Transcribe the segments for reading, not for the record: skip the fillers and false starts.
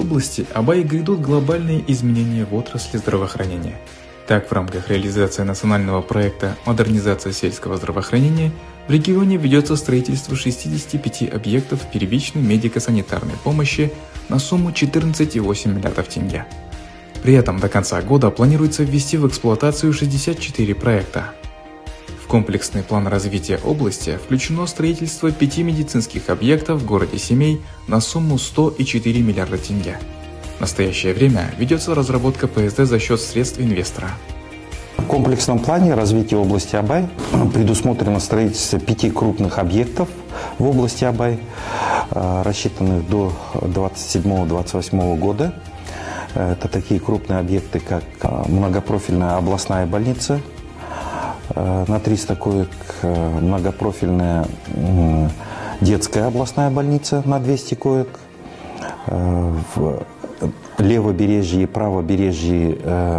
области Абай грядут глобальные изменения в отрасли здравоохранения. Так, в рамках реализации национального проекта «Модернизация сельского здравоохранения» в регионе ведется строительство 65 объектов первичной медико-санитарной помощи на сумму 14,8 миллиардов тенге. При этом до конца года планируется ввести в эксплуатацию 64 проекта. В комплексный план развития области включено строительство 5 медицинских объектов в городе Семей на сумму 104 миллиарда тенге. В настоящее время ведется разработка ПСД за счет средств инвестора. В комплексном плане развития области Абай предусмотрено строительство 5 крупных объектов в области Абай, рассчитанных до 2027-2028 года. Это такие крупные объекты, как многопрофильная областная больница на 300 коек, многопрофильная детская областная больница на 200 коек, в левобережье и правобережье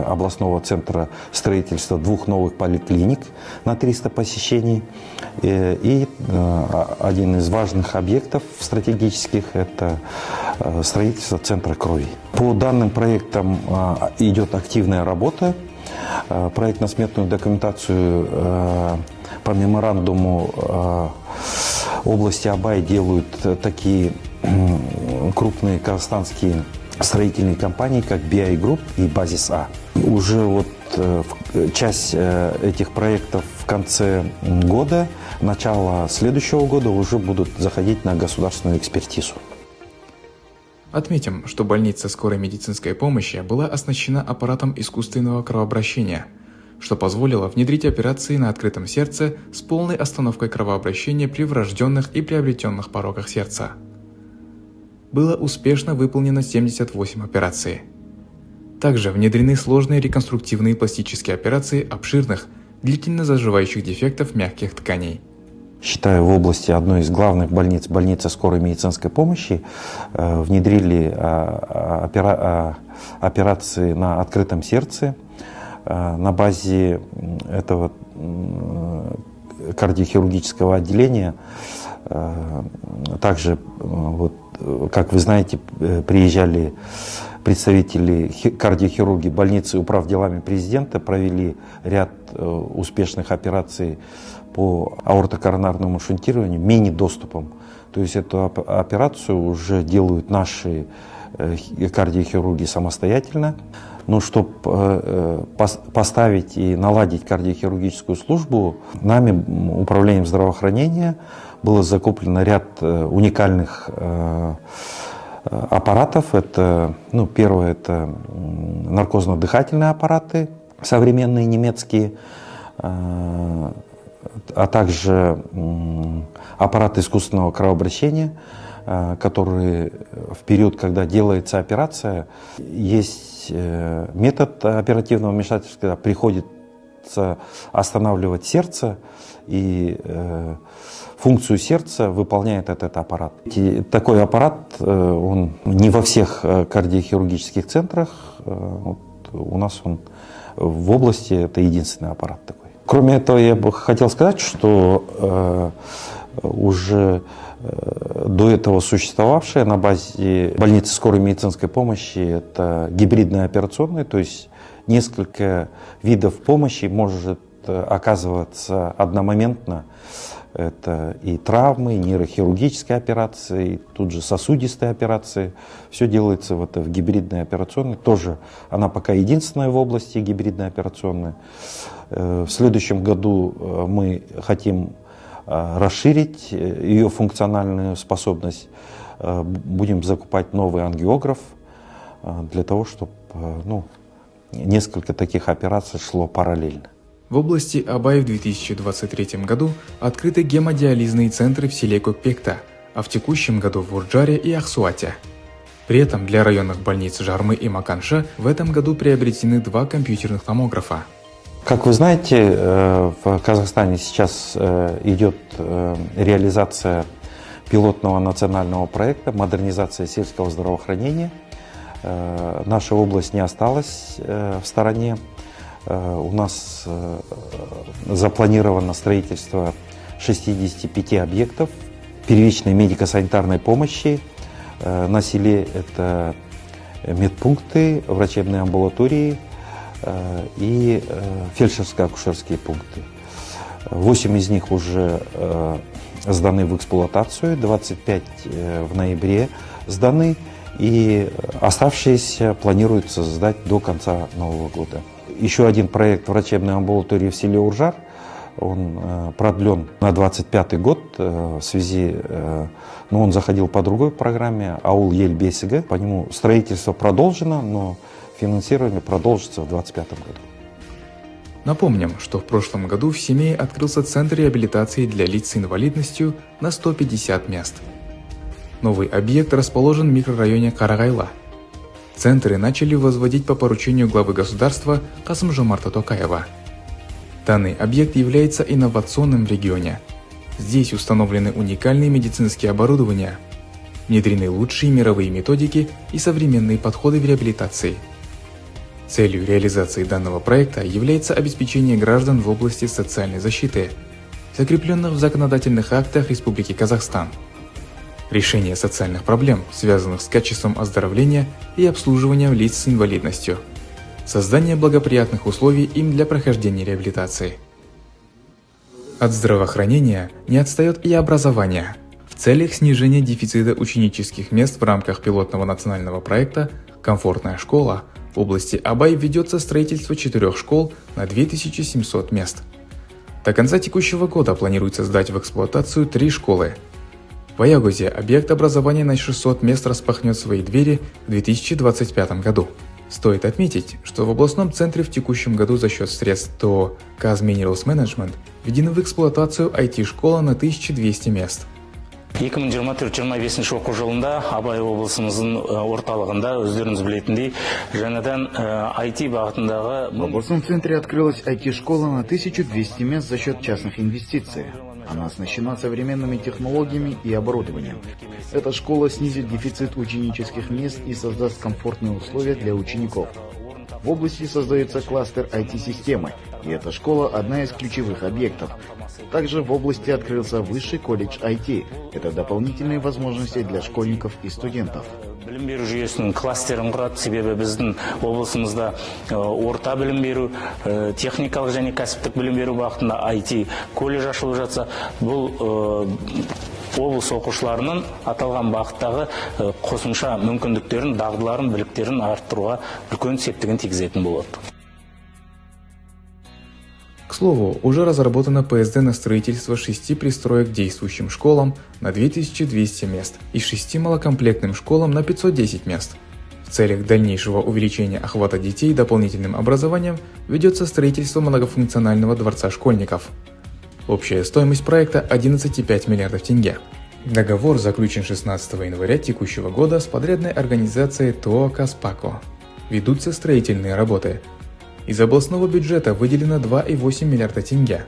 областного центра строительства 2 новых поликлиник на 300 посещений. И один из важных объектов стратегических – это строительство центра крови. По данным проектам идет активная работа. Проектно-сметную документацию по меморандуму области Абай делают такие крупные казахстанские строительные компании, как BI Group и Базис А. Уже часть этих проектов в конце года, начало следующего года уже будут заходить на государственную экспертизу. Отметим, что больница скорой медицинской помощи была оснащена аппаратом искусственного кровообращения, что позволило внедрить операции на открытом сердце с полной остановкой кровообращения при врожденных и приобретенных пороках сердца. Было успешно выполнено 78 операций. Также внедрены сложные реконструктивные пластические операции обширных, длительно заживающих дефектов мягких тканей. Считаю, в области одной из главных больниц, больница скорой медицинской помощи, внедрили операции на открытом сердце. На базе этого кардиохирургического отделения также, как вы знаете, приезжали представители кардиохирурги больницы управ делами президента, провели ряд успешных операций по аортокоронарному шунтированию мини-доступом. То есть эту операцию уже делают наши кардиохирурги самостоятельно. Но чтобы поставить и наладить кардиохирургическую службу, нами, управлением здравоохранения, было закуплено ряд уникальных аппаратов. Это, первое, это наркозно-дыхательные аппараты, современные немецкие, а также аппараты искусственного кровообращения, которые в период, когда делается операция, есть метод оперативного вмешательства, когда приходится останавливать сердце, и функцию сердца выполняет этот аппарат. Такой аппарат, он не во всех кардиохирургических центрах, у нас он в области, это единственный аппарат такой. Кроме этого, я бы хотел сказать, что уже до этого существовавшая на базе больницы скорой медицинской помощи, это гибридная операционная, то есть несколько видов помощи может оказываться одномоментно. Это и травмы, и нейрохирургические операции, и тут же сосудистые операции. Все делается в гибридной операционной. Тоже она пока единственная в области гибридной операционной. В следующем году мы хотим расширить ее функциональную способность. Будем закупать новый ангиограф для того, чтобы несколько таких операций шло параллельно. В области Абай в 2023 году открыты гемодиализные центры в селе Кокпекта, а в текущем году в Урджаре и Ахсуате. При этом для районных больниц Жармы и Маканша в этом году приобретены 2 компьютерных томографа. Как вы знаете, в Казахстане сейчас идет реализация пилотного национального проекта «Модернизация сельского здравоохранения». Наша область не осталась в стороне. У нас запланировано строительство 65 объектов, первичной медико-санитарной помощи на селе. Это медпункты, врачебные амбулатории и фельдшерско-акушерские пункты. 8 из них уже сданы в эксплуатацию, 25 в ноябре сданы, и оставшиеся планируется сдать до конца Нового года. Еще один проект врачебной амбулатории в селе Уржар, он продлен на 2025 год в связи, он заходил по другой программе «Аул Ель-Бесига». По нему строительство продолжено, но финансирование продолжится в 2025 году. Напомним, что в прошлом году в Семее открылся центр реабилитации для лиц с инвалидностью на 150 мест. Новый объект расположен в микрорайоне Карагайла. Центры начали возводить по поручению главы государства Касым-Жомарта Токаева. Данный объект является инновационным в регионе. Здесь установлены уникальные медицинские оборудования, внедрены лучшие мировые методики и современные подходы в реабилитации. Целью реализации данного проекта является обеспечение граждан в области социальной защиты, закрепленных в законодательных актах Республики Казахстан, решение социальных проблем, связанных с качеством оздоровления и обслуживанием лиц с инвалидностью, создание благоприятных условий им для прохождения реабилитации. От здравоохранения не отстает и образование. В целях снижения дефицита ученических мест в рамках пилотного национального проекта «Комфортная школа» в области Абай ведется строительство 4 школ на 2700 мест. До конца текущего года планируется сдать в эксплуатацию 3 школы. В Аягузе объект образования на 600 мест распахнет свои двери в 2025 году. Стоит отметить, что в областном центре в текущем году за счет средств ТО «Казминералс Менеджмент» введена в эксплуатацию IT-школа на 1200 мест. 2024-25 оқу жылында Абай облысымыздың орталығында өздеріңіз білетіндей жаңадан IT бағытындағы... В областном центре открылась IT-школа на 1200 мест за счет частных инвестиций. Она оснащена современными технологиями и оборудованием. Эта школа снизит дефицит ученических мест и создаст комфортные условия для учеников. В области создается кластер IT-системы, и эта школа одна из ключевых объектов. Также в области открылся высший колледж IT. Это дополнительные возможности для школьников и студентов. Білім беру жүйесінің кластерін құрады, себебі біздің облысымызда орта білім беру, техникалық және кәсіптік білім беру бағытында IT колледж ашылып жатса, бұл облыс оқушыларының аталған бағыттағы қосымша мүмкіндіктерін, дағдыларын, біліктерін арттыруға үлкен септігін тигізетін болады. К слову, уже разработано ПСД на строительство 6 пристроек к действующим школам на 2200 мест и 6 малокомплектным школам на 510 мест. В целях дальнейшего увеличения охвата детей дополнительным образованием ведется строительство многофункционального дворца школьников. Общая стоимость проекта 11,5 миллиардов тенге. Договор заключен 16 января текущего года с подрядной организацией ТО «Каспако». Ведутся строительные работы. Из областного бюджета выделено 2,8 миллиарда тенге.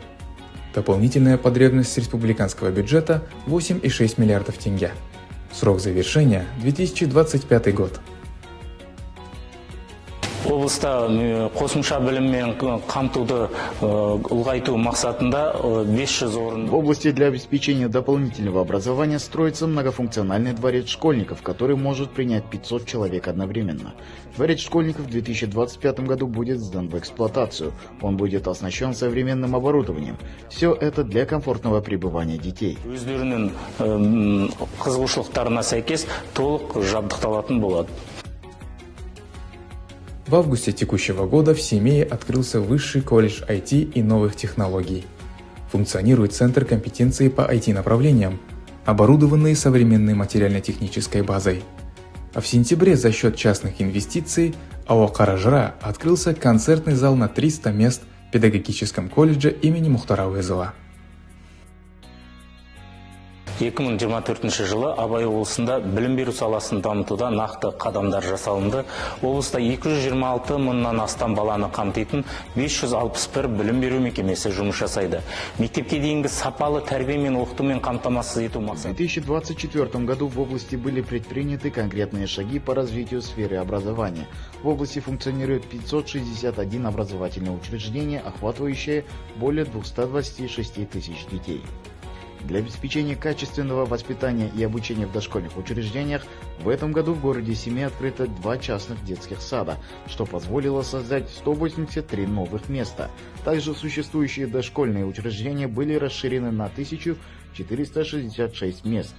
Дополнительная потребность республиканского бюджета – 8,6 миллиардов тенге. Срок завершения – 2025 год. Облыста қосымша біліммен қамтуды ұлғайту мақсатында 500 орын. В области для обеспечения дополнительного образования строится многофункциональный дворец школьников, который может принять 500 человек одновременно. Дворец школьников в 2025 году будет сдан в эксплуатацию. Он будет оснащен современным оборудованием. Все это для комфортного пребывания детей. Өздерінің қызығушылықтарына сәйкес толық жабдықталатын болады. В августе текущего года в Семее открылся высший колледж IT и новых технологий. Функционирует центр компетенции по IT-направлениям, оборудованный современной материально-технической базой. А в сентябре за счет частных инвестиций АО «Каражра» открылся концертный зал на 300 мест в педагогическом колледже имени Мухтара Әуезова. 2024 жылы Абай облысында білім беру саласын дамытуда нақты қадамдар жасалынды. Облыста 226 мыңнан астам баланы қамтитын 561 білім беру мекемесі жұмыс жасайды. Мектепке дейінгі сапалы тәрбие мен оқытумен қамтамасыз ету мақсаты. В 2024 году в области были предприняты конкретные шаги по развитию сферы образования. В области функционирует 561 образовательное учреждение, охватывающее более 226 тысяч детей. Для обеспечения качественного воспитания и обучения в дошкольных учреждениях в этом году в городе Семей открыто 2 частных детских сада, что позволило создать 183 новых места. Также существующие дошкольные учреждения были расширены на 1466 мест.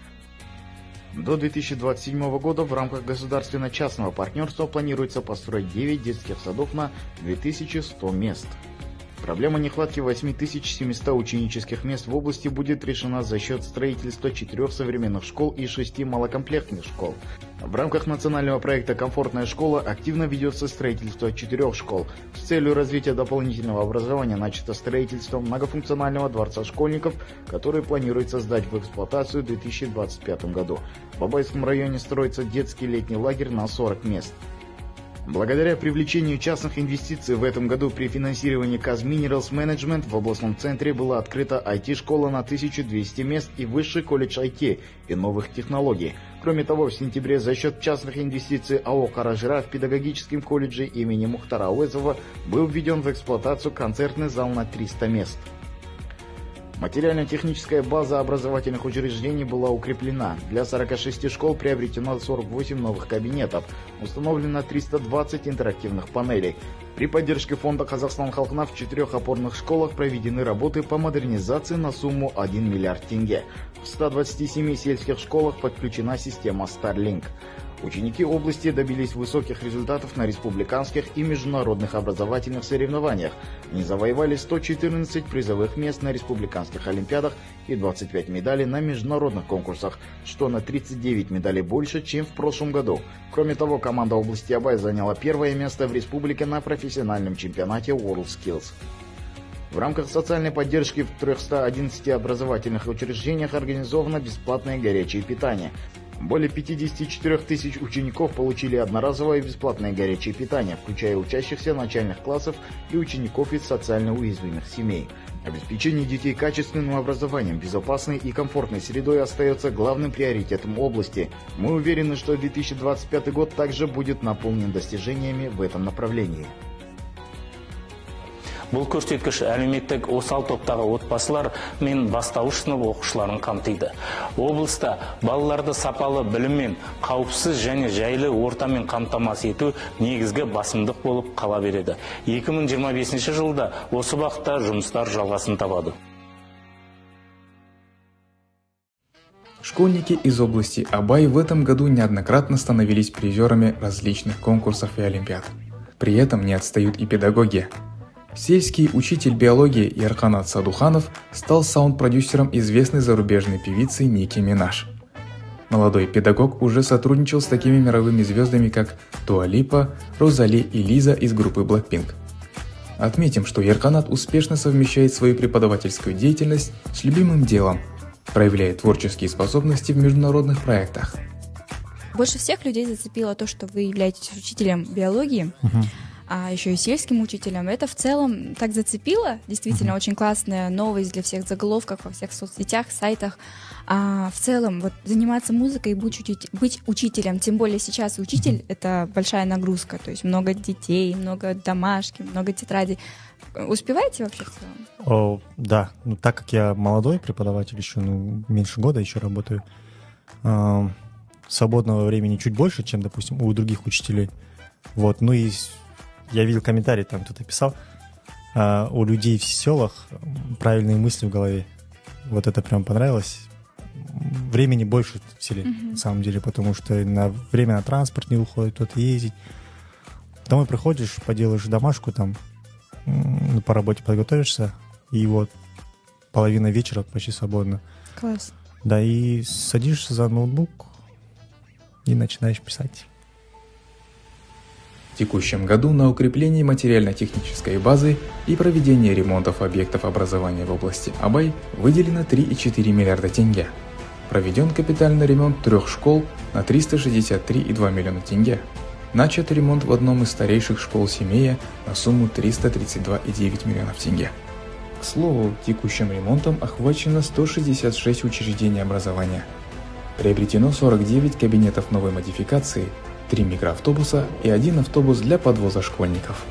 До 2027 года в рамках государственно-частного партнерства планируется построить 9 детских садов на 2100 мест. Проблема нехватки 8700 ученических мест в области будет решена за счет строительства 4 современных школ и 6 малокомплектных школ. В рамках национального проекта «Комфортная школа» активно ведется строительство 4 школ. С целью развития дополнительного образования начато строительство многофункционального дворца школьников, который планируется сдать в эксплуатацию в 2025 году. В Бабайском районе строится детский летний лагерь на 40 мест. Благодаря привлечению частных инвестиций в этом году при финансировании Казминералс Management в областном центре была открыта IT-школа на 1200 мест и высший колледж IT и новых технологий. Кроме того, в сентябре за счет частных инвестиций АО «Каражира» в педагогическом колледже имени Мухтара Ауэзова был введен в эксплуатацию концертный зал на 300 мест. Материально-техническая база образовательных учреждений была укреплена. Для 46 школ приобретено 48 новых кабинетов. Установлено 320 интерактивных панелей. При поддержке фонда «Казахстан Халкна» в 4 опорных школах проведены работы по модернизации на сумму 1 миллиард тенге. В 127 сельских школах подключена система Starlink. Ученики области добились высоких результатов на республиканских и международных образовательных соревнованиях. Они завоевали 114 призовых мест на республиканских олимпиадах и 25 медалей на международных конкурсах, что на 39 медалей больше, чем в прошлом году. Кроме того, команда области Абай заняла 1-е место в республике на профессиональном чемпионате WorldSkills. В рамках социальной поддержки в 311 образовательных учреждениях организовано бесплатное горячее питание. Более 54 тысяч учеников получили одноразовое бесплатное горячее питание, включая учащихся начальных классов и учеников из социально уязвимых семей. Обеспечение детей качественным образованием, безопасной и комфортной средой остается главным приоритетом области. Мы уверены, что 2025 год также будет наполнен достижениями в этом направлении. Бұл көрсеткіш әлеуметтік осал топтағы отбасылар мен бастауыш сынып оқушыларын қамтиды. Облыста балаларды сапалы біліммен, қауіпсіз және жайлы ортамен қамтамасыз ету негізгі басымдық болып қала береді. 2025 жылда осы бағытта жұмыстар жалғасын табады. Школьники из области Абай в этом году неоднократно становились призерами различных конкурсов и олимпиад. При этом не отстают и педагоги. Сельский учитель биологии Ярканат Садуханов стал саунд-продюсером известной зарубежной певицы Ники Минаж. Молодой педагог уже сотрудничал с такими мировыми звездами, как Дуа Липа, Розали и Лиза из группы Blackpink. Отметим, что Ярканат успешно совмещает свою преподавательскую деятельность с любимым делом, проявляет творческие способности в международных проектах. Больше всех людей зацепило то, что вы являетесь учителем биологии, а еще и сельским учителем. Это в целом так зацепило. Действительно, очень классная новость для всех заголовков во всех соцсетях, сайтах. А в целом, вот заниматься музыкой и быть учителем, тем более сейчас учитель — это большая нагрузка. То есть много детей, много домашки, много тетрадей. Успеваете вообще в целом? Да, так как я молодой преподаватель, еще меньше года еще работаю, свободного времени чуть больше, чем, допустим, у других учителей. Вот, и я видел комментарий, там кто-то писал, у людей в селах правильные мысли в голове. Вот это прям понравилось. Времени больше в селе, на самом деле, потому что время на транспорт не уходит, кто-то ездить. Домой приходишь, поделаешь домашку, там, по работе подготовишься, и вот половина вечера почти свободно. Класс. Да, и садишься за ноутбук и начинаешь писать. В текущем году на укрепление материально-технической базы и проведение ремонтов объектов образования в области Абай выделено 3,4 миллиарда тенге. Проведен капитальный ремонт 3 школ на 363,2 миллиона тенге. Начат ремонт в одном из старейших школ Семея на сумму 332,9 миллионов тенге. К слову, текущим ремонтом охвачено 166 учреждений образования. Приобретено 49 кабинетов новой модификации, 3 микроавтобуса и 1 автобус для подвоза школьников.